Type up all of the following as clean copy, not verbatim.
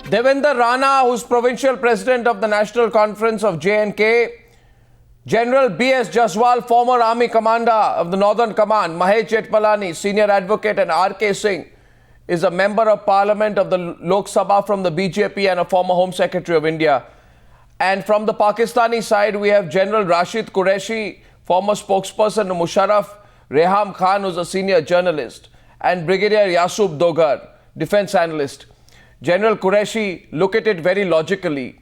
Devender Rana, who's Provincial President of the National Conference of J&K, General S Jaswal, former Army Commander of the Northern Command, Mahesh Jethmalani, Senior Advocate, and K Singh is a Member of Parliament of the Lok Sabha from the BJP and a former Home Secretary of India. And from the Pakistani side, we have General Rashid Qureshi, former spokesperson to Musharraf, Reham Khan, who's a senior journalist, and Brigadier Yasub Dogar, defense analyst. General Qureshi, look at it very logically.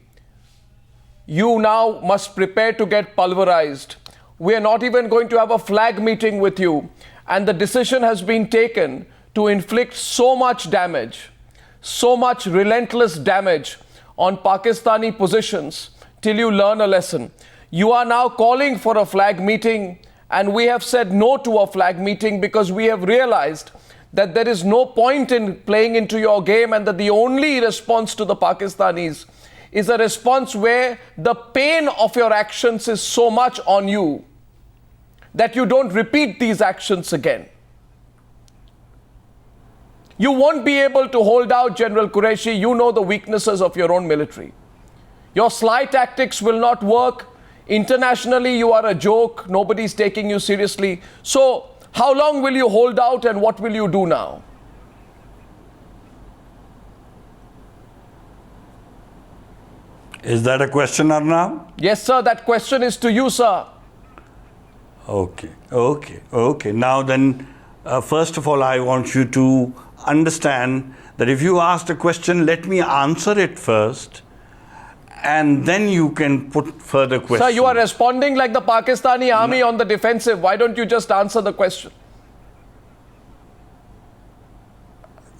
You now must prepare to get pulverized. We are not even going to have a flag meeting with you. And the decision has been taken to inflict so much damage, so much relentless damage on Pakistani positions till you learn a lesson. You are now calling for a flag meeting, and we have said no to a flag meeting because we have realized that there is no point in playing into your game, and that the only response to the Pakistanis is a response where the pain of your actions is so much on you that you don't repeat these actions again. You won't be able to hold out, General Qureshi. You know the weaknesses of your own military. Your sly tactics will not work. Internationally, you are a joke. Nobody's taking you seriously. So, how long will you hold out, and what will you do now? Is that a question, Arnab? Yes, sir. That question is to you, sir. Okay. Now then, first of all, I want you to understand that if you asked a question, let me answer it first, and then you can put further questions. Sir, you are responding like the Pakistani army on the defensive. Why don't you just answer the question?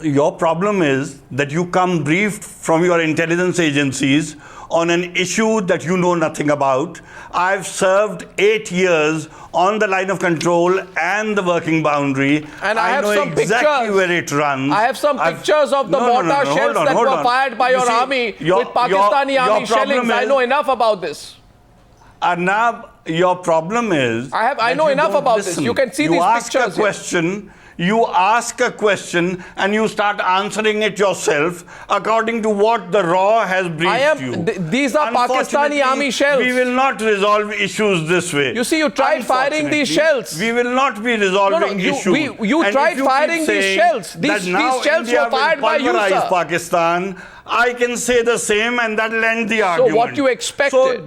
Your problem is that you come briefed from your intelligence agencies on an issue that you know nothing about. I've served 8 years on the line of control and the working boundary. And I have know some exactly pictures where it runs. I have some pictures of the mortar shells that were fired by your army with Pakistani army shellings. I know enough about this. Arnab, your problem is... I know enough about this. You can see these pictures. You ask a question and you start answering it yourself according to what the RAW has briefed you. These are Pakistani army shells. We will not resolve issues this way. You see, you tried firing these shells. We will not be resolving issues. You tried firing these shells. These shells were fired by you, sir. Pakistan. I can say the same, and that will end the argument. So what you expected? So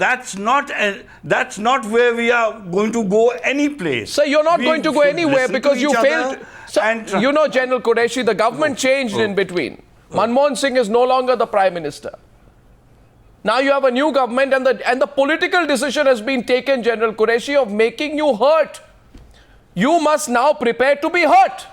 that's not where we are going to go any place. Sir, you're not going to go anywhere because you failed. Sir, you know, General Qureshi, the government changed in between. Manmohan Singh is no longer the Prime Minister. Now you have a new government, and the political decision has been taken, General Qureshi, of making you hurt. You must now prepare to be hurt.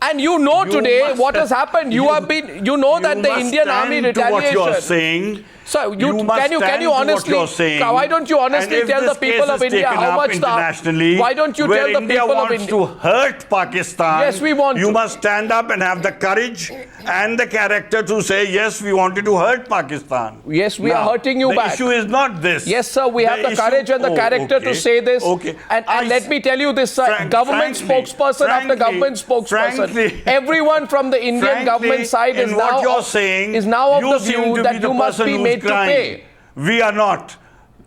And you know today what has happened. You know that the Indian army retaliation. What you're saying. So can you honestly? Why don't you honestly tell the people of India how much internationally? Why don't you tell the people of India to hurt Pakistan? Yes, we want. You must stand up and have the courage and the character to say yes, we wanted to hurt Pakistan. Yes, we are hurting you back. The issue is not this. Yes, sir. We have the courage and the character to say this. Okay. And let me tell you this, sir. Government spokesperson after government spokesperson. Everyone from the Indian government side is now of the view that you must be made to pay. We are not.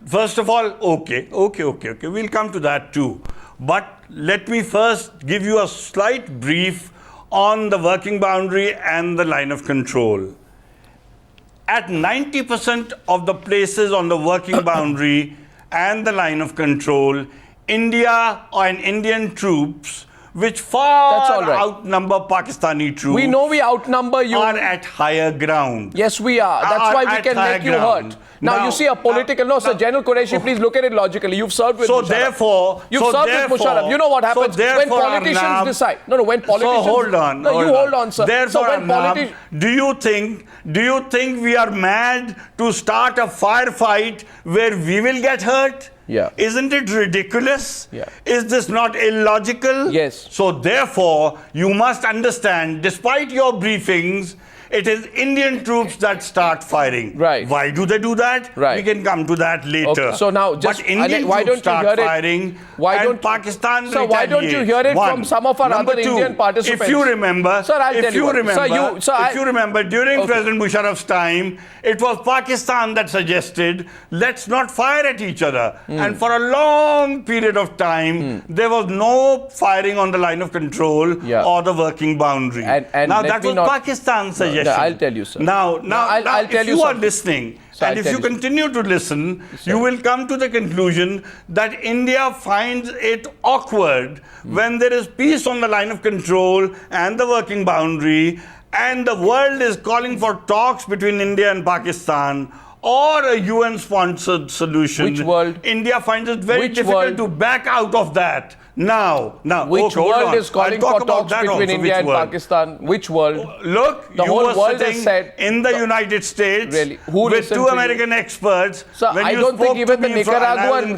First of all, okay. We'll come to that too. But let me first give you a slight brief on the working boundary and the line of control. At 90% of the places on the working boundary and the line of control, India and Indian troops, which far outnumber Pakistani troops. We know we outnumber you. Are at higher ground. Yes, we are. That's why we can make you hurt. Now you see a political... No, sir, General Qureshi, please look at it logically. You've served with Musharraf. You've served with Musharraf. You know what happens when politicians decide. No, when politicians... So hold on. No, you hold on, sir. Therefore, Arnab, do you think we are mad to start a firefight where we will get hurt? Yeah. Isn't it ridiculous? Yeah. Is this not illogical? Yes. So therefore, you must understand, despite your briefings, it is Indian troops that start firing. Right. Why do they do that? Right. We can come to that later. Okay. So now, just but Indian why troops don't you start hear it? firing, Why and don't Pakistan So why don't you hear it from some of our Number other two, Indian participants? If you remember, Sir, I'll tell you what. if you remember, during Okay. President Musharraf's time, it was Pakistan that suggested, let's not fire at each other. And for a long period of time, there was no firing on the line of control or the working boundary. And now that was Pakistan's suggestion. I'll tell you, sir. Now I'll tell if you you are something. listening, So and if you continue to listen, you will come to the conclusion that India finds it awkward when there is peace on the line of control and the working boundary, and the world is calling for talks between India and Pakistan or a UN-sponsored solution. Which world? India finds it very difficult to back out of that. Now, which world is calling for talks between India and Pakistan? Which world? Look, the whole world has said in the United States with two American experts. So I don't think even the Nicaraguan,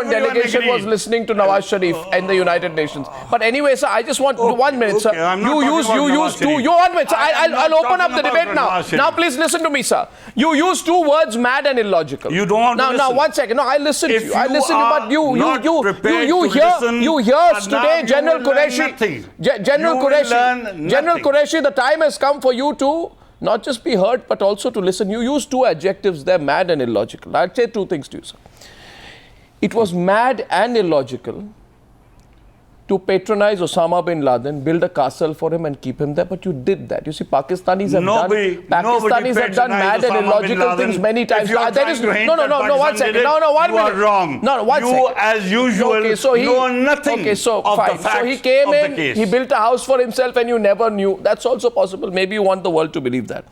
delegation was listening to Nawaz Sharif and the United Nations. But anyway, sir, I just want 1 minute, sir. You use 1 minute, sir. I'll open up the debate now. Now, please listen to me, sir. You use 2 words, mad and illogical. You don't want to listen. Now, 1 second. No, I listen to you. I listen to you, but you hear today General Qureshi. General Qureshi, the time has come for you to not just be heard, but also to listen. You use 2 adjectives there, mad and illogical. I'll say 2 things to you, sir. It was mad and illogical to patronize Osama bin Laden, build a castle for him and keep him there, but you did that. You see, Pakistanis have done mad and illogical things many times. There is no, 1 second. No, 1 minute. You are wrong. No, 1 second. You, as usual, know nothing of the facts. So he came in, he built a house for himself and you never knew. That's also possible. Maybe you want the world to believe that.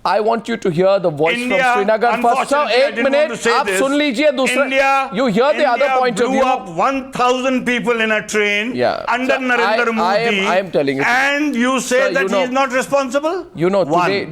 I want you to hear the voice from Srinagar first. Sir, 8 minutes. Aap sun lijiye dusra. You hear the other point of view. India blew up 1,000 people in a train under Narendra Modi. I am telling you. And you say that he is not responsible? You know today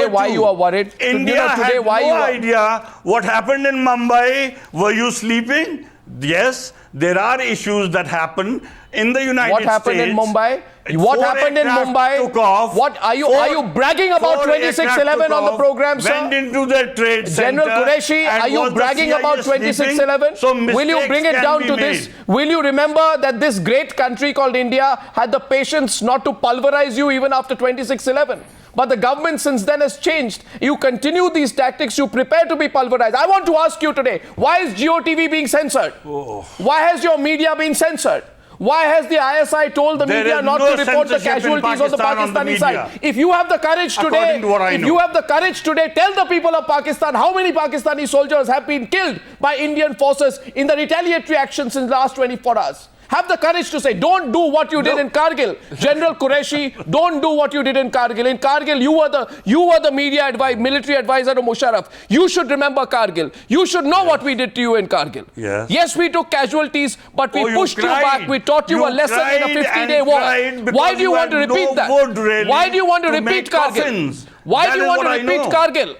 why you are worried. India had no idea what happened in Mumbai. Were you sleeping? Yes, there are issues that happen in the United States. What happened in Mumbai? What happened in Mumbai? What are you bragging about 2611 on the program, sir? Went into the trade center. General Qureshi, are you bragging about 2611? So will you bring it down to this? Will you remember that this great country called India had the patience not to pulverize you even after 2611? But the government since then has changed. You continue these tactics, you prepare to be pulverized. I want to ask you today, why is GeoTV being censored? Why has your media been censored? Why has the ISI told the media not to report the casualties on the Pakistani side? If you have the courage today, tell the people of Pakistan how many Pakistani soldiers have been killed by Indian forces in the retaliatory actions in the last 24 hours. Have the courage to say, don't do what you did in Kargil. General Qureshi, don't do what you did in Kargil. In Kargil, you were the military advisor of Musharraf. You should remember Kargil. You should know what we did to you in Kargil. Yes, we took casualties, but we pushed you back. We taught you a lesson in a 50-day war. Why do you want to repeat that? Why do you want to repeat Kargil? Why do you want to repeat Kargil?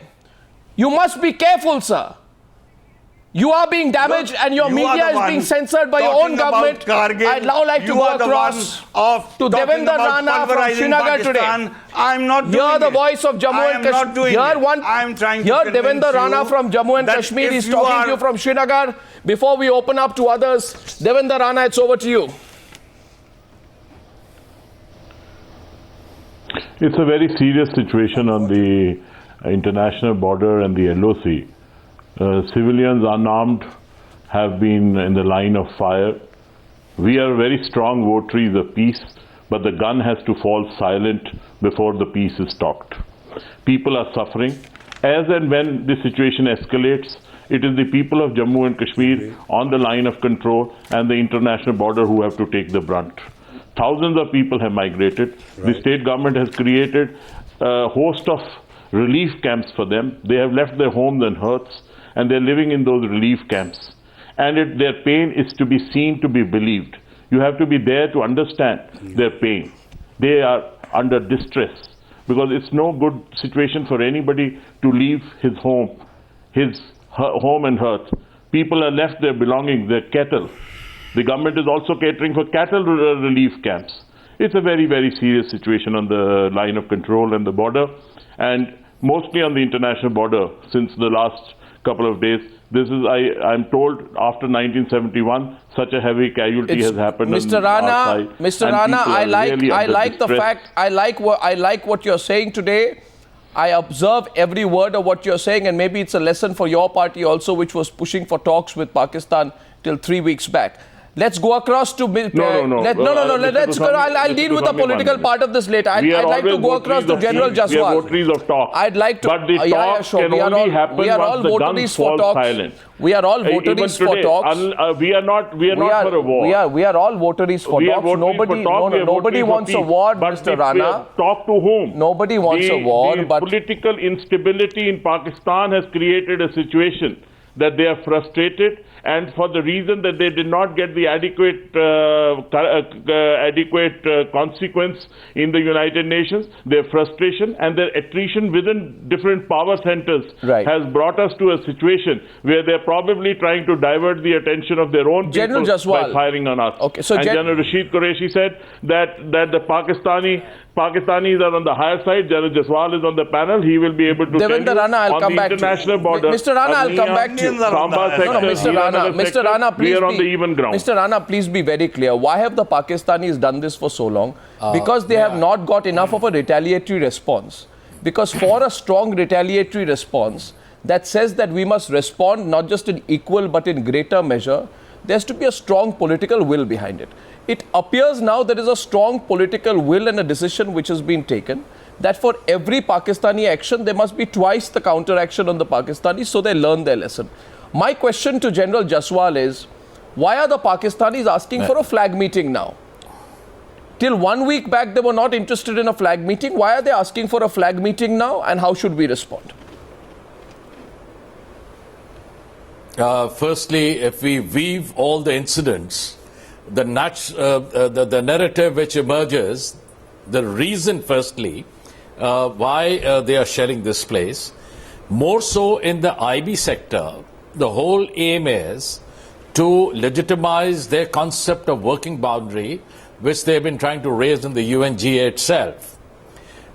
You must be careful, sir. You are being damaged and your media is being censored by your own government. I'd now like to go across to Devender Rana from Srinagar today. I'm not doing Hear the voice of Jammu and Kashmir. Hear Devender Rana from Jammu and Kashmir. He's talking to you from Srinagar. Before we open up to others, Devender Rana, it's over to you. It's a very serious situation on the international border and the LOC. Civilians unarmed have been in the line of fire. We are very strong votaries of peace, but the gun has to fall silent before the peace is talked. People are suffering. As and when this situation escalates, it is the people of Jammu and Kashmir on the line of control and the international border who have to take the brunt. Thousands of people have migrated. The state government has created a host of relief camps for them. They have left their homes and hearths, and they're living in those relief camps. And their pain is to be seen, to be believed. You have to be there to understand their pain. They are under distress because it's no good situation for anybody to leave his home and hearth. People have left their belongings, their cattle. The government is also catering for cattle relief camps. It's a very, very serious situation on the line of control and the border, and mostly on the international border since the last couple of days. This is, I'm told, after 1971, such a heavy casualty has happened. Mr. Rana, Mr. Rana, I like the fact, I like what you're saying today. I observe every word of what you're saying, and maybe it's a lesson for your party also, which was pushing for talks with Pakistan till 3 weeks back. Let's go across to... Let's go. I'll deal with the political part of this later. I'd like to go across to General Jaswal. We are votaries of talk. I'd like to... But the talk can only happen once the guns fall silent. We are all votaries for talks. We are not for a war. We are all votaries for talks. Nobody wants a war, Mr. Rana. Talk to whom? Nobody wants a war, but... Political instability in Pakistan has created a situation that they are frustrated, and for the reason that they did not get the adequate consequence in the United Nations, their frustration and their attrition within different power centers has brought us to a situation where they're probably trying to divert the attention of their own people by firing on us. Okay, so General Rashid Qureshi said that the Pakistanis are on the higher side. General Jaswal is on the panel. He will be able to Devender Rana, I'll come back to international border. Mr. Rana, I'll come back to you. Mr. Rana, please we are on the even ground. Mr. Rana, please be very clear. Why have the Pakistanis done this for so long? Because they have not got enough of a retaliatory response. Because for a strong retaliatory response that says that we must respond not just in equal but in greater measure, there has to be a strong political will behind it. It appears now there is a strong political will and a decision which has been taken that for every Pakistani action, there must be twice the counter-action on the Pakistanis, so they learn their lesson. My question to General Jaswal is, why are the Pakistanis asking for a flag meeting now? Till 1 week back, they were not interested in a flag meeting. Why are they asking for a flag meeting now, and how should we respond? Firstly, if we weave all the incidents, the narrative which emerges, the reason firstly why they are sharing this place, more so in the IB sector, the whole aim is to legitimize their concept of working boundary, which they have been trying to raise in the UNGA itself.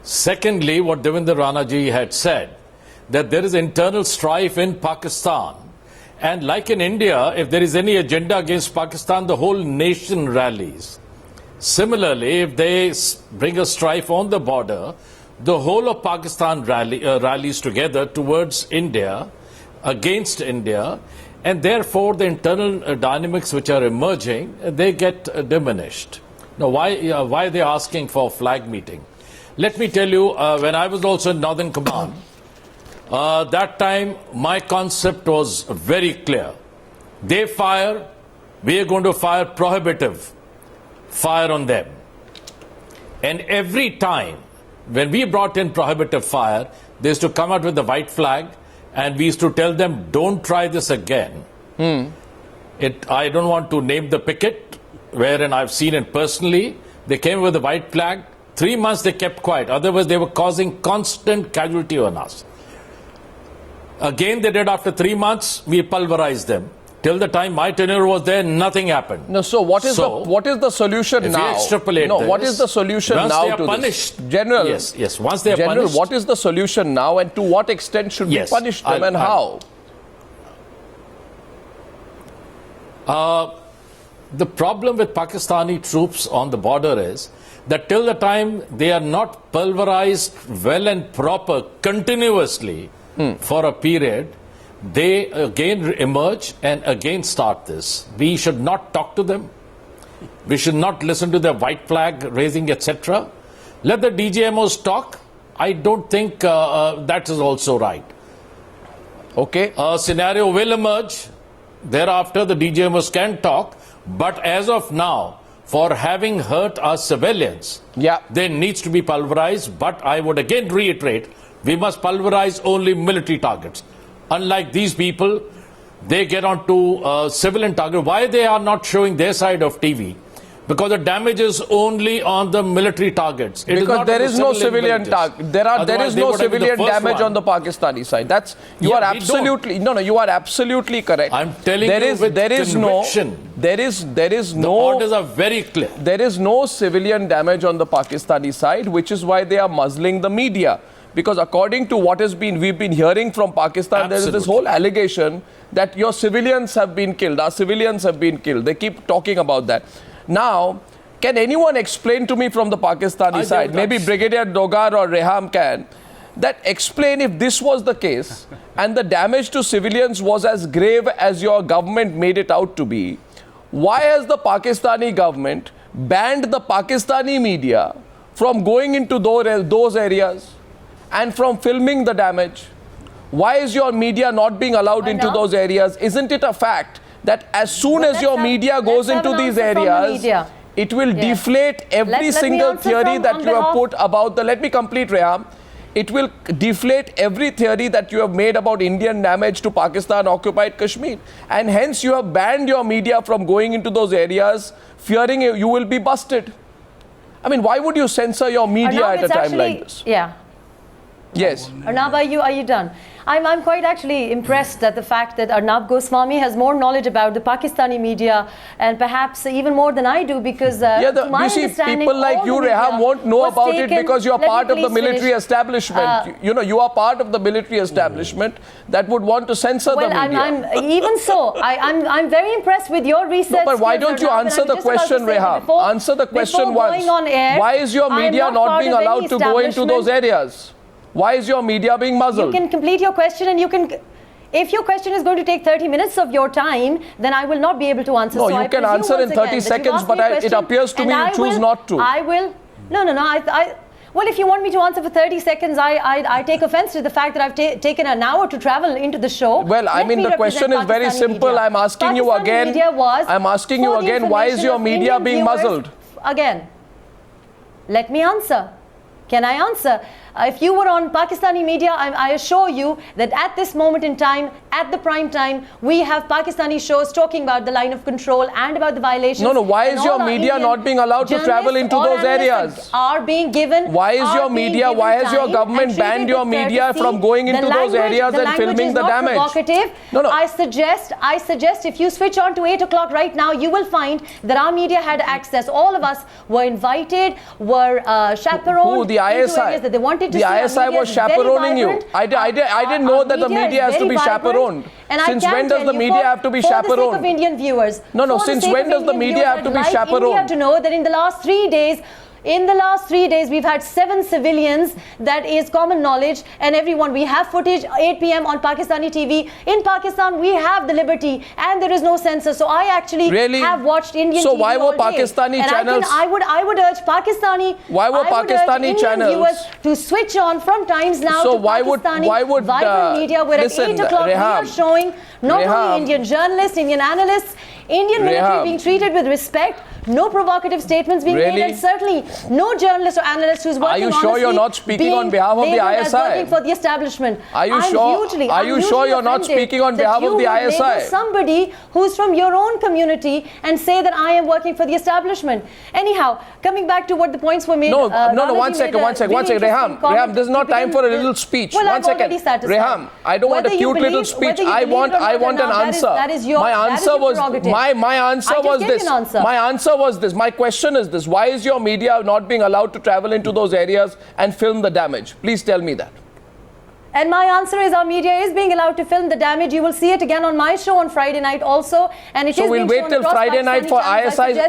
Secondly, what Devender Rana ji had said, that there is internal strife in Pakistan. And like in India, if there is any agenda against Pakistan, the whole nation rallies. Similarly, if they bring a strife on the border, the whole of Pakistan rallies together towards India, against India, and therefore the internal dynamics which are emerging, they get diminished. Now, why are they asking for a flag meeting? Let me tell you, when I was also in Northern Command, that time my concept was very clear. They fire, we are going to fire prohibitive fire on them. And every time when we brought in prohibitive fire, they used to come out with the white flag, and we used to tell them, don't try this again. I don't want to name the picket, wherein I've seen it personally. They came with the white flag. 3 months they kept quiet. Otherwise, they were causing constant casualty on us. Again, they did after 3 months, we pulverized them. Till the time my tenure was there, nothing happened. No, so what is the solution now? What is the solution now to punished, this? General, yes, once they are punished. What is the solution now, and to what extent should we punish them, and how? The problem with Pakistani troops on the border is that till the time they are not pulverized well and proper continuously for a period, they again emerge and again start this. We should not talk to them. We should not listen to their white flag raising, etc. Let the DJMOs talk. I don't think that is also right. Okay. A scenario will emerge. Thereafter, the DJMOs can talk. But as of now, for having hurt our civilians, there needs to be pulverized. But I would again reiterate, we must pulverize only military targets. Unlike these people, they get onto civilian target. Why they are not showing their side of TV? Because the damage is only on the military targets. It because there is no civilian target. there is no civilian damage on the Pakistani side. That's you are absolutely you are absolutely correct. I'm telling you with conviction. There is The no orders are very clear. There is no civilian damage on the Pakistani side, which is why they are muzzling the media. Because according to what we've been hearing from Pakistan, there is this whole allegation that your civilians have been killed. Our civilians have been killed. They keep talking about that. Now, can anyone explain to me from the Pakistani side, maybe Brigadier Dogar or Reham can, that explain if this was the case and the damage to civilians was as grave as your government made it out to be, why has the Pakistani government banned the Pakistani media from going into those areas and from filming the damage? Why is your media not being allowed into those areas? Isn't it a fact that as soon as your media goes into these areas, it will deflate every single theory that you have put about the... Let me complete, Reham. It will deflate every theory that you have made about Indian damage to Pakistan-occupied Kashmir. And hence you have banned your media from going into those areas, fearing you will be busted. I mean, why would you censor your media at a time like this? Yeah. Yes. Arnab, are you done? I'm quite actually impressed at the fact that Arnab Goswami has more knowledge about the Pakistani media and perhaps even more than I do, because you see, people like you, Reham, won't know about it because you're part of the military establishment. You are part of the military establishment that would want to censor the media. Even so, I'm very impressed with your research. No, but why don't you answer the question, Reham? Answer the question once. Why is your media not being allowed to go into those areas? Why is your media being muzzled? You can complete your question, and you can... If your question is going to take 30 minutes of your time, then I will not be able to answer. No, so you can answer in 30 seconds, but it appears to me you choose not to. I will... No. Well, if you want me to answer for 30 seconds, I take offense to the fact that I've taken an hour to travel into the show. Well, I mean, the question is very simple. I'm asking you again. Why is your media being muzzled? Again, let me answer. Can I answer? If you were on Pakistani media, I assure you that at this moment in time, at the prime time, we have Pakistani shows talking about the line of control and about the violations. No. Why is your media not being allowed to travel into those areas? Are being given. Why is your media? Why has your government banned your media from going into those areas and filming the damage? No. I suggest if you switch on to 8 o'clock right now, you will find that our media had access. All of us were invited, were chaperoned. Who? The ISI? That they wanted to the ISI was chaperoning you. I didn't know that the media has to be chaperoned. Since when does the media have to be chaperoned? For the sake of Indian viewers. No. Since when does the media have to be chaperoned? India to know that in the last 3 days, we've had 7 civilians. That is common knowledge. And everyone, we have footage, 8 p.m. on Pakistani TV. In Pakistan, we have the liberty and there is no censor. So I actually have watched Indian TV. So why were Pakistani channels? I would urge Pakistani. Why were Pakistani channels viewers to switch on from times now to Pakistani vibrant media, where at 8 o'clock we are showing not only Indian journalists, Indian analysts, Indian military being treated with respect, no provocative statements being made, and certainly no journalist or analyst who's working honestly. Are you sure you're not speaking on behalf of the ISI? Working for the establishment. Are you sure you're not speaking on behalf of the ISI? Somebody who's from your own community and say that I am working for the establishment. Anyhow, coming back to what the points were made. No, one second. Reham, this is not time for a little speech. Well, one second. Reham, I don't want a cute little speech. I want an answer. My answer was this. My question is this. Why is your media not being allowed to travel into those areas and film the damage? Please tell me that. And my answer is our media is being allowed to film the damage. You will see it again on my show on Friday night also. And it so we'll wait till Friday night for ISI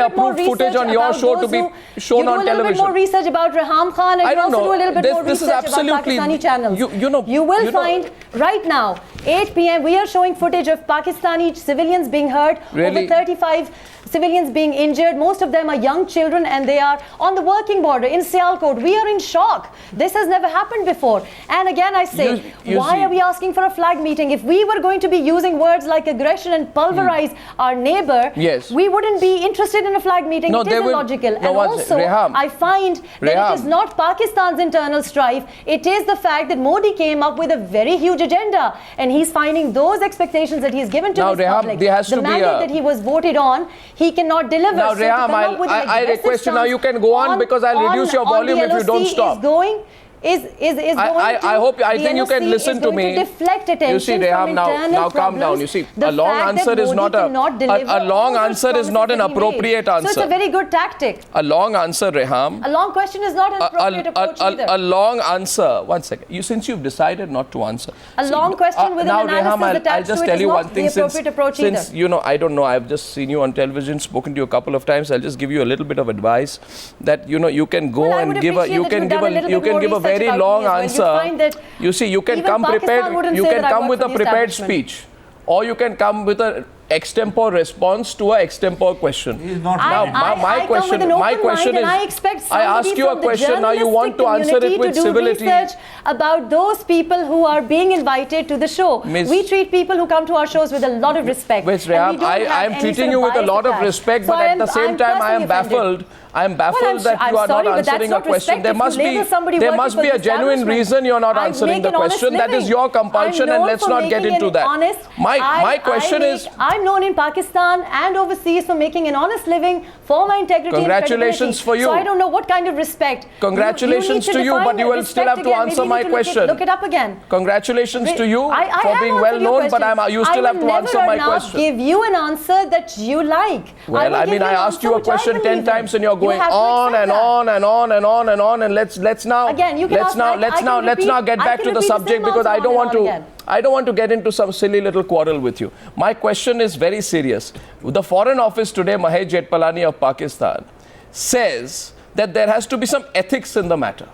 approved footage on your show to be shown on television. You do a little bit more research about Reham Khan, and you also do a little bit more research about Pakistani channels. You will find right now, 8 p.m. we are showing footage of Pakistani civilians being hurt. Over 35 civilians being injured. Most of them are young children, and they are on the working border in Sialkot. We are in shock. This has never happened before. And again, I say, why are we asking for a flag meeting? If we were going to be using words like aggression and pulverize our neighbor, we wouldn't be interested in a flag meeting. It is illogical. And also, I find that it is not Pakistan's internal strife. It is the fact that Modi came up with a very huge agenda, and he's finding those expectations that he's given to his public, the mandate that he was voted on, he cannot deliver. Now, so Reham, I request you now, you can go on because I'll reduce your volume if you don't stop. I think you can listen to me. You see, Reham, now calm down. You see, a long answer is not an appropriate answer. So it's a very good tactic. A long answer, Reham. A long question is not an appropriate approach either. A long answer. One second. Since you've decided not to answer. A long question with an analysis attached to it is not the appropriate approach either. Since, I don't know, I've just seen you on television, spoken to you a couple of times. I'll just give you a little bit of advice that, you can go and give a very long answer. You see, you can come prepared. You can come with a prepared speech, or you can come with an extempore response to an extempore question. Now, my question is, I ask you a question. Now you want to answer it with civility. Research about those people who are being invited to the show. We treat people who come to our shows with a lot of respect. Ms. Reham, I am treating you with a lot of respect, but at the same time, I am baffled. I am baffled that you are not answering a question. There must be a genuine reason you are not answering the question. That is your compulsion, and let's not get into that. My question is, I'm known in Pakistan and overseas for making an honest living, for my integrity. Congratulations for you. So I don't know what kind of respect. Congratulations to you, but you will still have to answer my question. Look it up again. Congratulations to you for being well known, but you still have to answer my question. I will never give you an answer that you like. Well, I mean, I asked you a question 10 times and you're going on and on and on and on and on, and let's now get back to the subject, because I don't want to get into some silly little quarrel with you. My question is very serious. The Foreign Office today, Mahesh Jethmalani of Pakistan, says that there has to be some ethics in the matter.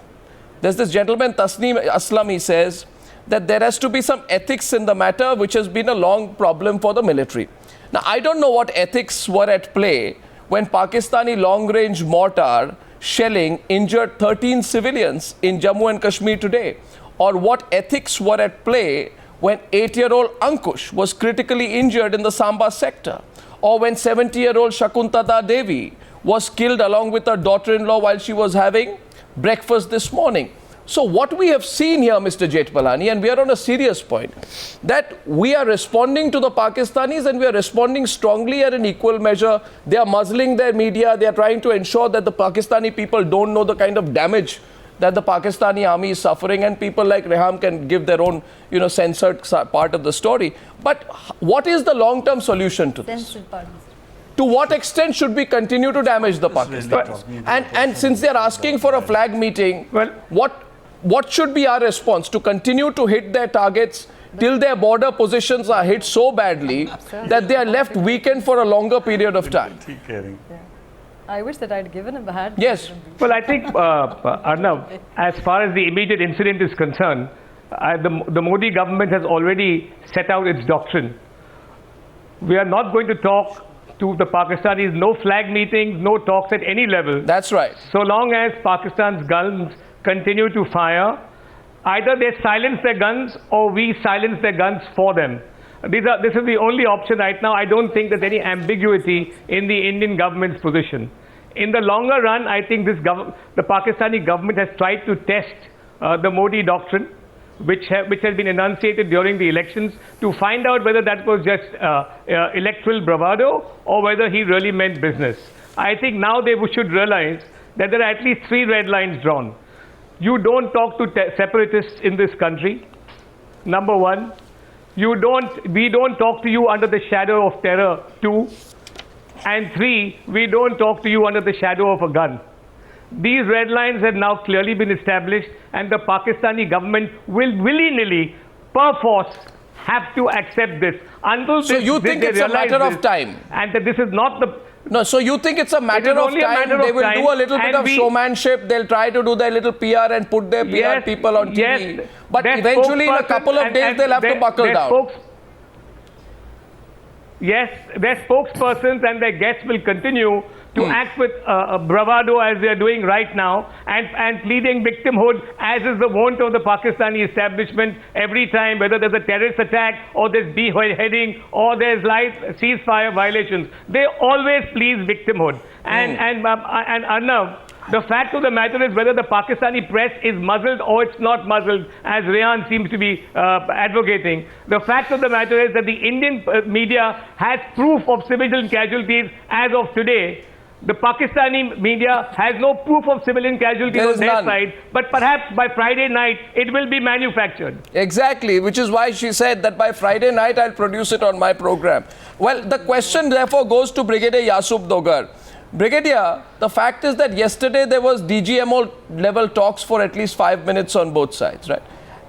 There's this gentleman, Tasneem Aslam, he says that there has to be some ethics in the matter, which has been a long problem for the military. Now, I don't know what ethics were at play when Pakistani long-range mortar shelling injured 13 civilians in Jammu and Kashmir today, or what ethics were at play when 8-year-old Ankush was critically injured in the Samba sector, or when 70-year-old Shukuntla Devi was killed along with her daughter-in-law while she was having breakfast this morning. So what we have seen here, Mr. Jethmalani, and we are on a serious point, that we are responding to the Pakistanis, and we are responding strongly at an equal measure. They are muzzling their media. They are trying to ensure that the Pakistani people don't know the kind of damage that the Pakistani army is suffering, and people like Reham can give their own, censored part of the story. But what is the long-term solution to this? To what extent should we continue to damage the Pakistanis? And since they are asking for a flag meeting, what should be our response? To continue to hit their targets till their border positions are hit so badly that they are left weakened for a longer period of time? I wish that I'd given him a hand. Yes. Well, I think, Arnab, as far as the immediate incident is concerned, the Modi government has already set out its doctrine. We are not going to talk to the Pakistanis, no flag meetings, no talks at any level. That's right. So long as Pakistan's guns continue to fire, either they silence their guns or we silence their guns for them. This is the only option right now. I don't think there's any ambiguity in the Indian government's position. In the longer run, I think the Pakistani government has tried to test the Modi doctrine, which has been enunciated during the elections, to find out whether that was just electoral bravado or whether he really meant business. I think now they should realize that there are at least 3 red lines drawn. You don't talk to separatists in this country, number 1. We don't talk to you under the shadow of terror, 2. And 3, we don't talk to you under the shadow of a gun. These red lines have now clearly been established, and the Pakistani government will willy-nilly, per force, have to accept this. So you think it's a matter of time? And that this is not the... No, so you think it's a matter of time? They will do a little bit of showmanship. They'll try to do their little PR and put their PR people on TV. Yes, but eventually, in a couple of days, they'll have to buckle down. Yes, their spokespersons and their guests will continue to act with bravado as they are doing right now, and pleading victimhood, as is the wont of the Pakistani establishment every time, whether there's a terrorist attack or there's beheading or there's ceasefire violations. They always plead victimhood. And Arnab, The fact of the matter is whether the Pakistani press is muzzled or it's not muzzled, as Rehan seems to be advocating. The fact of the matter is that the Indian media has proof of civilian casualties as of today. The Pakistani media has no proof of civilian casualties on their side, but perhaps by Friday night it will be manufactured. Exactly, which is why she said that by Friday night I'll produce it on my program. Well, the question therefore goes to Brigadier Yasub Dogar. Brigadier, the fact is that yesterday there was DGMO level talks for at least 5 minutes on both sides, right?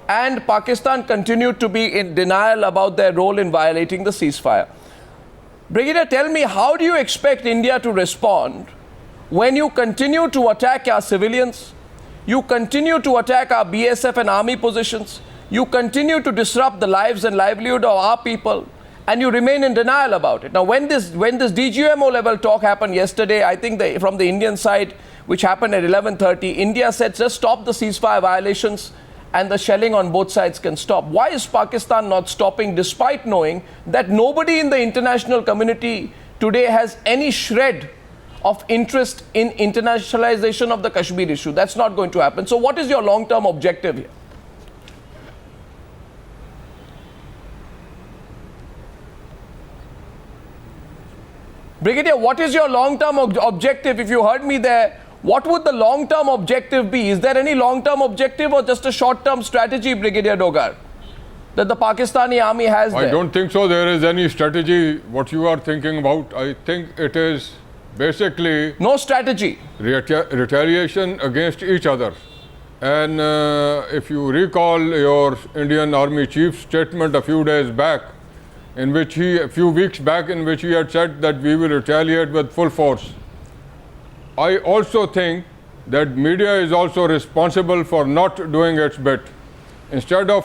And Pakistan continued to be in denial about their role in violating the ceasefire. Brigadier, tell me, how do you expect India to respond when you continue to attack our civilians, you continue to attack our BSF and army positions, you continue to disrupt the lives and livelihood of our people, and you remain in denial about it? Now, when this DGMO level talk happened yesterday, I think from the Indian side, which happened at 11:30, India said just stop the ceasefire violations and the shelling on both sides can stop. Why is Pakistan not stopping, despite knowing that nobody in the international community today has any shred of interest in internationalization of the Kashmir issue? That's not going to happen. So what is your long-term objective here? Brigadier, what is your long-term objective? If you heard me there, what would the long-term objective be? Is there any long-term objective or just a short-term strategy, Brigadier Dogar, that the Pakistani army has there? I don't think so. There is any strategy, what you are thinking about. I think it is basically... No strategy. Retaliation against each other. And if you recall your Indian Army Chief's statement a few weeks back, in which he had said that we will retaliate with full force. I also think that media is also responsible for not doing its bit. Instead of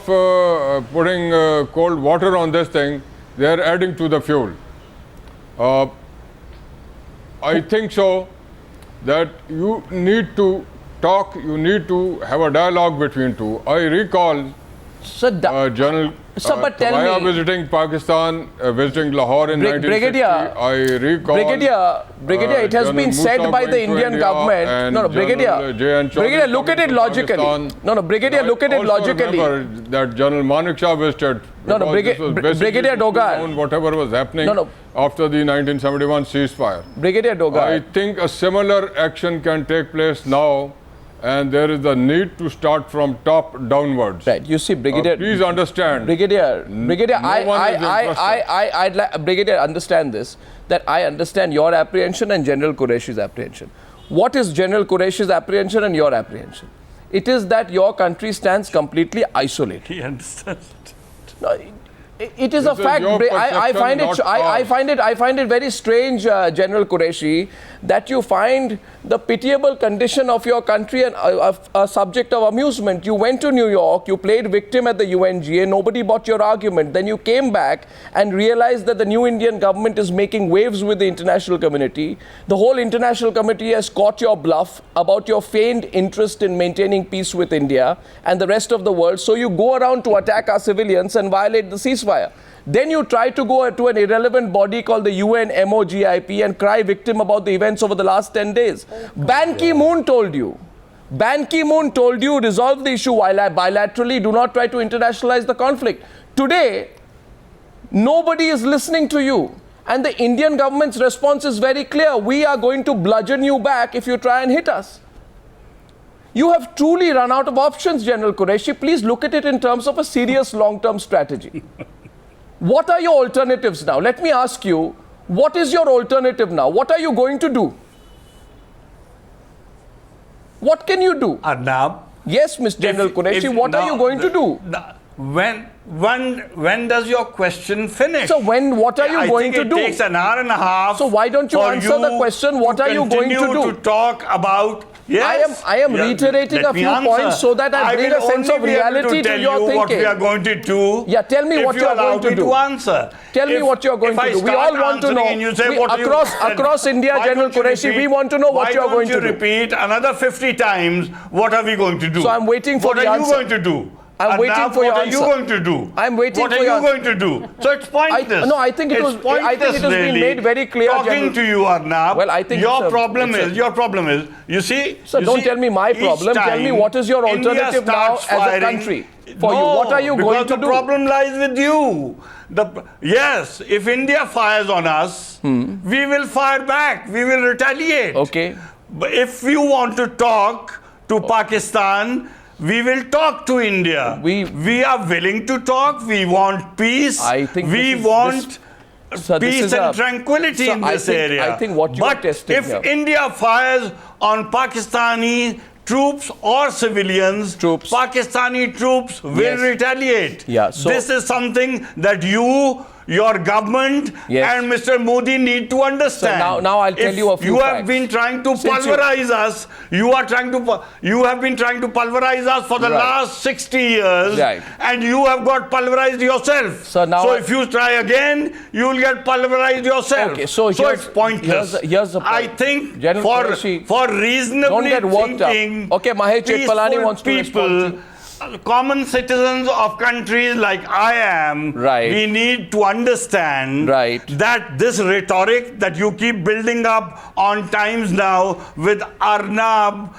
putting cold water on this thing, they are adding to the fuel. I think so that you need to talk, you need to have a dialogue between two. I recall General Tabaya visiting Pakistan, visiting Lahore in 1960. I recall Brigadier, it has been said by the Indian government. No, Brigadier, look at it logically. Brigadier, look at it logically. I remember that General Manik Shah visited. Brigadier Dogar. Whatever was happening after the 1971 ceasefire. Brigadier Dogar. I think a similar action can take place now. And there is a need to start from top downwards. Right. You see, Brigadier. Please understand. Brigadier, I'd like Brigadier understand this. That I understand your apprehension and General Qureshi's apprehension. What is General Qureshi's apprehension and your apprehension? It is that your country stands completely isolated. He understands. No, it is a fact. I find it very strange, General Qureshi, that you find the pitiable condition of your country and a subject of amusement. You went to New York, you played victim at the UNGA, nobody bought your argument. Then you came back and realized that the new Indian government is making waves with the international community. The whole international community has caught your bluff about your feigned interest in maintaining peace with India and the rest of the world. So you go around to attack our civilians and violate the ceasefire. Then you try to go to an irrelevant body called the UN MOGIP and cry victim about the events over the last 10 days. Ban Ki-moon told you. Ban Ki-moon told you resolve the issue bilaterally, do not try to internationalize the conflict. Today, nobody is listening to you. And the Indian government's response is very clear. We are going to bludgeon you back if you try and hit us. You have truly run out of options, General Qureshi. Please look at it in terms of a serious long-term strategy. What are your alternatives now? Let me ask you, what is your alternative now? What are you going to do? What can you do? Arnab? Yes, Mr. General Qureshi, what are you going to do? When does your question finish? So what are you going to do? I think it takes an hour and a half. So why don't you answer the question, what are you going to do? Continue to talk about... Yes, I am reiterating a few points so that I bring a sense of reality to your thinking. What we are going to do. Yeah, tell me what you are going to do. Tell me what you are going to do. We all want to know. Across India, General Qureshi, we want to know what you are going to do. Why don't you repeat another 50 times, what are we going to do? So I'm waiting for the answer. What are you going to do? I'm waiting for your answer. What are you going to do? I'm waiting for your What are you going to do? So it's pointless. No, I think it was. I think it has been made very clear. Talking to you, Arnab. Well, I think your problem is. You see. So don't tell me my problem. Tell me what is your alternative now as a country for you. What are you going to do? Because the problem lies with you. Yes, if India fires on us, we will fire back. We will retaliate. Okay. But if you want to talk to Pakistan, we will talk to India. We are willing to talk. We want peace. I think we want peace and tranquility in this area. I think what you are testing here. But if India fires on Pakistani troops or civilians, Pakistani troops will retaliate. Yeah, so this is something that your government and Mr. Modi need to understand. So now I'll tell you a few facts. Have been trying to pulverize us. You have been trying to pulverize us for the last 60 years, and you have got pulverized yourself. So if you try again, you will get pulverized yourself. Okay, so it's pointless. Here's the point. I think for reasonably thinking, okay, Mahesh Jethmalani wants to respond. Common citizens of countries like I am, we need to understand that this rhetoric that you keep building up on Times Now with Arnab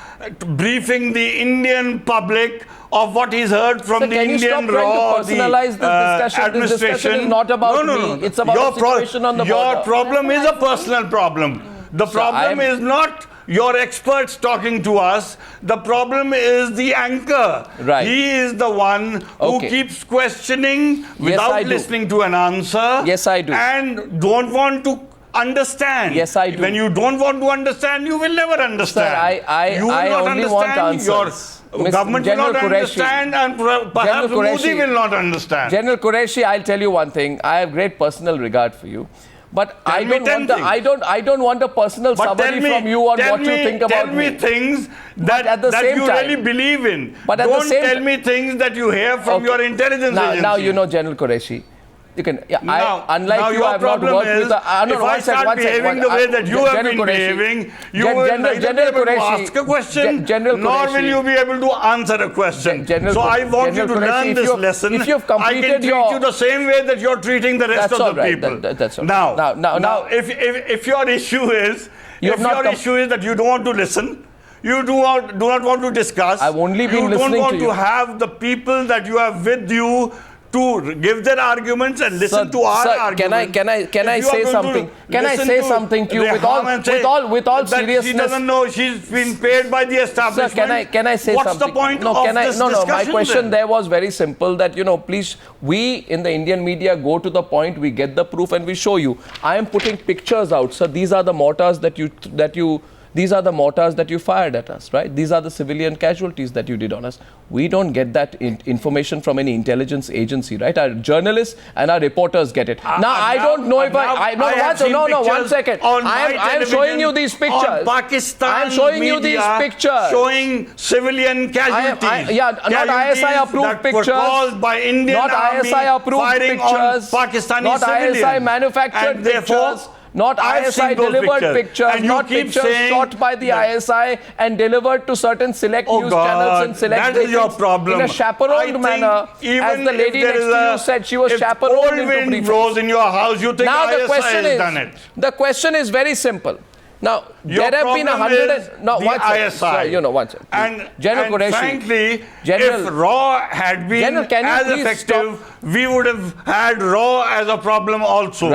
briefing the Indian public of what he's heard from the Indian personalize this discussion? This discussion is not about me. It's about the situation on the border. Your problem is a personal problem. The problem is not your experts talking to us. The problem is the anchor. He is the one who keeps questioning without listening to an answer. Yes, I do. And don't want to understand. Yes, I do. When you don't want to understand, you will never understand. Sir, you will not only want answers. Your government will not understand, and perhaps Modi will not understand. General Qureshi, I'll tell you one thing. I have great personal regard for you. But I don't want a personal summary from you on what you think about me. Tell me things that you really believe in. But at don't tell me things that you hear from your intelligence agency. Now you know, General Qureshi. You can. Unlike you, I have not worked with. If I start behaving the way that you have been behaving, you will neither be able to ask a question, nor will you be able to answer a question. So I want you to learn this lesson. I can treat you the same way that you're treating the rest of the people. Now, if your issue is that you don't want to listen, you do not want to discuss. I've only been listening to you. You don't want to have the people that you have with you to give their arguments and listen to our arguments. Can I say something? Can I say something to you with all seriousness? She doesn't know she's been paid by the establishment. Sir, can I say something? What's the point of this discussion? My question there was very simple. That please, we in the Indian media go to the point. We get the proof and we show you. I am putting pictures out, sir. These are the mortars These are the mortars that you fired at us, right? These are the civilian casualties that you did on us. We don't get that information from any intelligence agency, right? Our journalists and our reporters get it. Now, I don't know if one second. I am showing you these pictures. Pakistan I'm showing you these pictures. Showing civilian casualties. Not ISI approved pictures. That were caused by Indian Army firing on Pakistani civilians. Not ISI manufactured pictures. Not ISI delivered pictures, not pictures shot by the ISI and delivered to certain select news channels and select that is your problem. In a chaperoned manner, as the lady next to you said, she was chaperoned into briefings. If wind blows in your house, you think ISI has done it. The question is very simple. Now, there have been 100... No, ISI. Sorry, one second. And Qureshi, frankly, if RAW had been as effective, we would have had RAW as a problem also.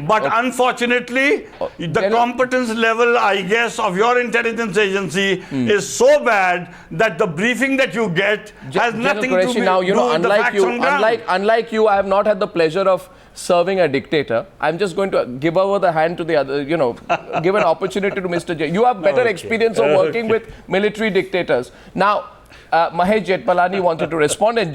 But unfortunately, the competence level, I guess, of your intelligence agency is so bad that the briefing that you get has nothing to do with the facts on ground. Unlike you, I have not had the pleasure of serving a dictator. I'm just going to give over the hand to the other, give an opportunity to Mr. J. You have better experience of working with military dictators. Now, Mahesh Jethmalani wanted to respond and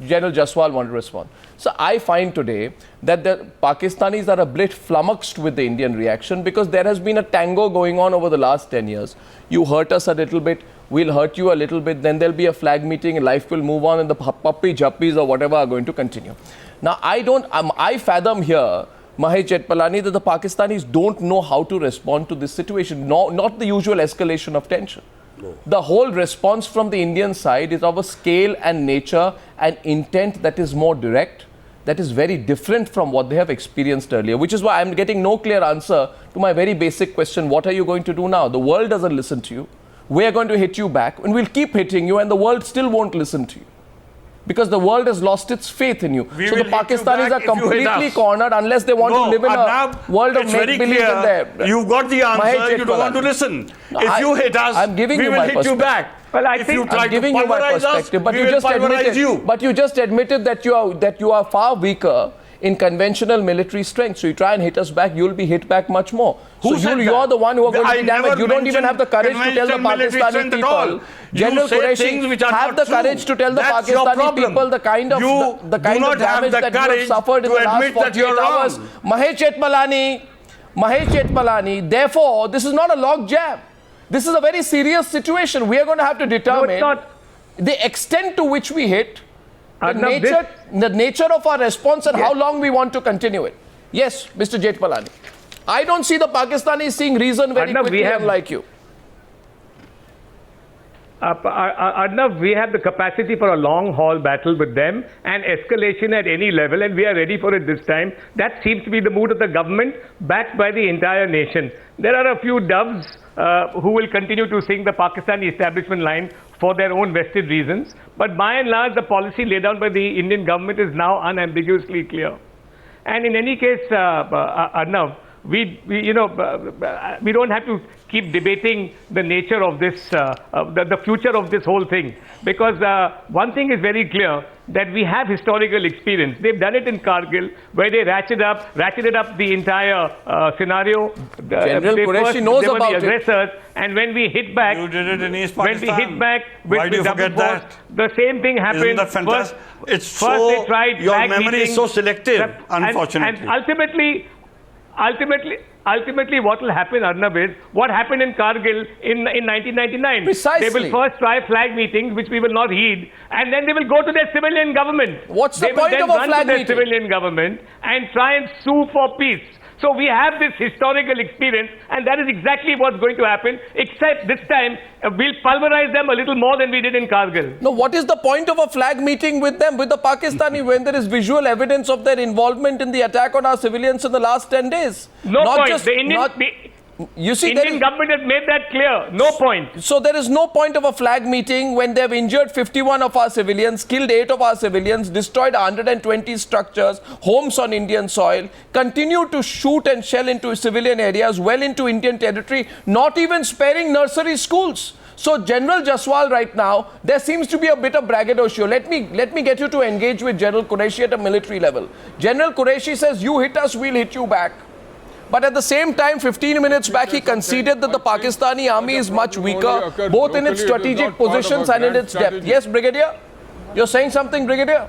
General Jaswal wanted to respond. So I find today that the Pakistanis are a bit flummoxed with the Indian reaction because there has been a tango going on over the last 10 years. You hurt us a little bit, we'll hurt you a little bit, then there'll be a flag meeting and life will move on and the puppy juppies or whatever are going to continue. Now, I fathom here, Mahesh Jethmalani, that the Pakistanis don't know how to respond to this situation. No, not the usual escalation of tension. The whole response from the Indian side is of a scale and nature and intent that is more direct, that is very different from what they have experienced earlier, which is why I'm getting no clear answer to my very basic question, what are you going to do now? The world doesn't listen to you. We're going to hit you back, and we'll keep hitting you, and the world still won't listen to you. Because the world has lost its faith in you. So the Pakistanis are completely cornered unless they want to live in a world of make-believe in there. You've got the answer, you don't want to listen. No, if you hit us, we will hit you back. Well, I if think you try I'm giving to you my pulverize perspective, us, but we you will just pulverize admitted, you. but you just admitted that you are far weaker in conventional military strength. So you try and hit us back, you'll be hit back much more. Who so said you're the one who are going to be I damaged. You don't even have the courage to tell the Pakistani people. General Qureshi, have the courage to tell the Pakistani people the kind of damage that you have suffered in the last 48 hours. Mahesh Jethmalani, therefore, this is not a log jam. This is a very serious situation. We are going to have to determine the extent to which we hit, the nature of our response, and how long we want to continue it. Yes, Mr. Jethmalani. I don't see the Pakistanis seeing reason very quickly, unlike you. Arnab, we have the capacity for a long-haul battle with them and escalation at any level, and we are ready for it this time. That seems to be the mood of the government, backed by the entire nation. There are a few doves who will continue to sing the Pakistani establishment line for their own vested reasons. But by and large, the policy laid down by the Indian government is now unambiguously clear. And in any case, Arnab, we don't have to keep debating the nature of this, the future of this whole thing. Because one thing is very clear, that we have historical experience. They've done it in Kargil, where they ratcheted up the entire scenario. General Qureshi knows about the aggressors, and when we hit back, you did it in East Pakistan. When we hit back with the double force, the same thing happened. Isn't that fantastic? First they tried your flag memory meetings, is so selective, unfortunately. And ultimately, what will happen, Arnab, is what happened in Kargil in 1999. Precisely. They will first try flag meetings, which we will not heed, and then they will go to their civilian government. What's the point of a flag meeting? Civilian government and try and sue for peace. So we have this historical experience, and that is exactly what's going to happen, except this time we'll pulverize them a little more than we did in Kargil. No, what is the point of a flag meeting with them, with the Pakistani, when there is visual evidence of their involvement in the attack on our civilians in the last 10 days? No point. The Indian government has made that clear. No point. So there is no point of a flag meeting when they have injured 51 of our civilians, killed 8 of our civilians, destroyed 120 structures, homes on Indian soil, continue to shoot and shell into civilian areas, well into Indian territory, not even sparing nursery schools. So General Jaswal right now, there seems to be a bit of braggadocio. Let me get you to engage with General Qureshi at a military level. General Qureshi says, you hit us, we'll hit you back. But at the same time, 15 minutes back, he conceded that the Pakistani army is much weaker, both in its strategic positions and in its depth. Yes, Brigadier? You're saying something, Brigadier?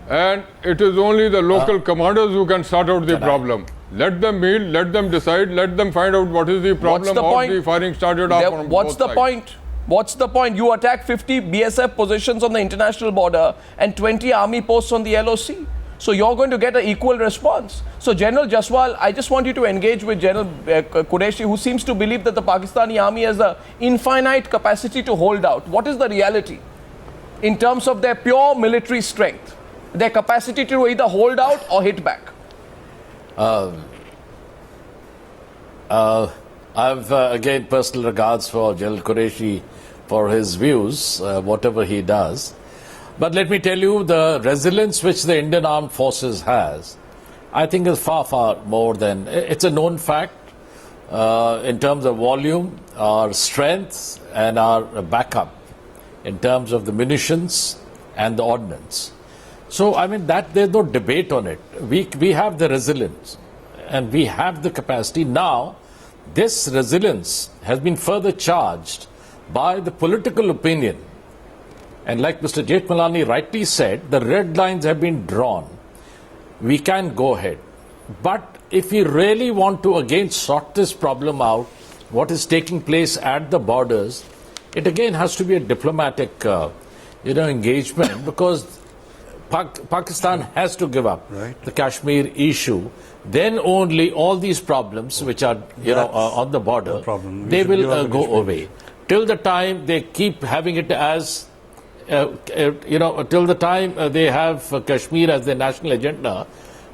And it is only the local commanders who can sort out the problem. Let them meet, let them decide, let them find out what is the problem of the firing started off on What's the point? What's the point? You attack 50 BSF positions on the international border and 20 army posts on the LOC. So you're going to get an equal response. So General Jaswal, I just want you to engage with General Qureshi, who seems to believe that the Pakistani army has an infinite capacity to hold out. What is the reality in terms of their pure military strength, their capacity to either hold out or hit back? I've again personal regards for General Qureshi for his views, whatever he does. But let me tell you, the resilience which the Indian Armed Forces has, I think is far, far more than, it's a known fact in terms of volume, our strength and our backup in terms of the munitions and the ordnance. So, I mean, that there's no debate on it. We have the resilience and we have the capacity. Now, this resilience has been further charged by the political opinion. And like Mr. Jethmalani rightly said, the red lines have been drawn. We can go ahead. But if we really want to again sort this problem out, what is taking place at the borders, it again has to be a diplomatic engagement, because Pakistan has to give up the Kashmir issue. Then only all these problems which are on the border, they will go away. till the time they keep having it as, till the time they have Kashmir as their national agenda,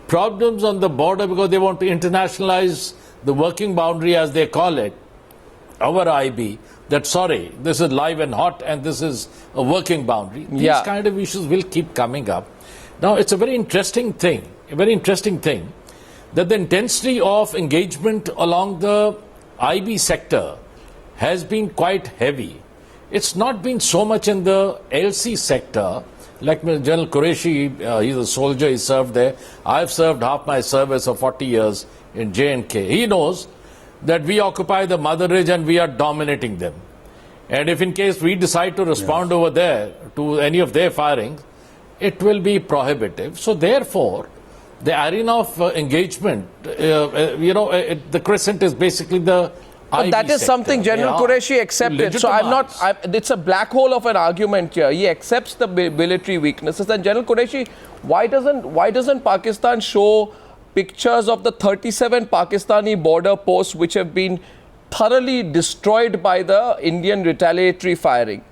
problems on the border because they want to internationalize the working boundary, as they call it, our IB, that sorry, this is live and hot and this is a working boundary. These kind of issues will keep coming up. Now, it's a very interesting thing that the intensity of engagement along the IB sector has been quite heavy. It's not been so much in the LC sector. Like General Qureshi, he's a soldier, he served there. I've served half my service of 40 years in J&K. He knows that we occupy the Mother Ridge and we are dominating them. And if in case we decide to respond over there to any of their firings, it will be prohibitive. So therefore, the arena of engagement, the crescent is basically the But that is something General Qureshi accepted. So it's a black hole of an argument here. He accepts the military weaknesses. And General Qureshi, why doesn't Pakistan show pictures of the 37 Pakistani border posts which have been thoroughly destroyed by the Indian retaliatory firing?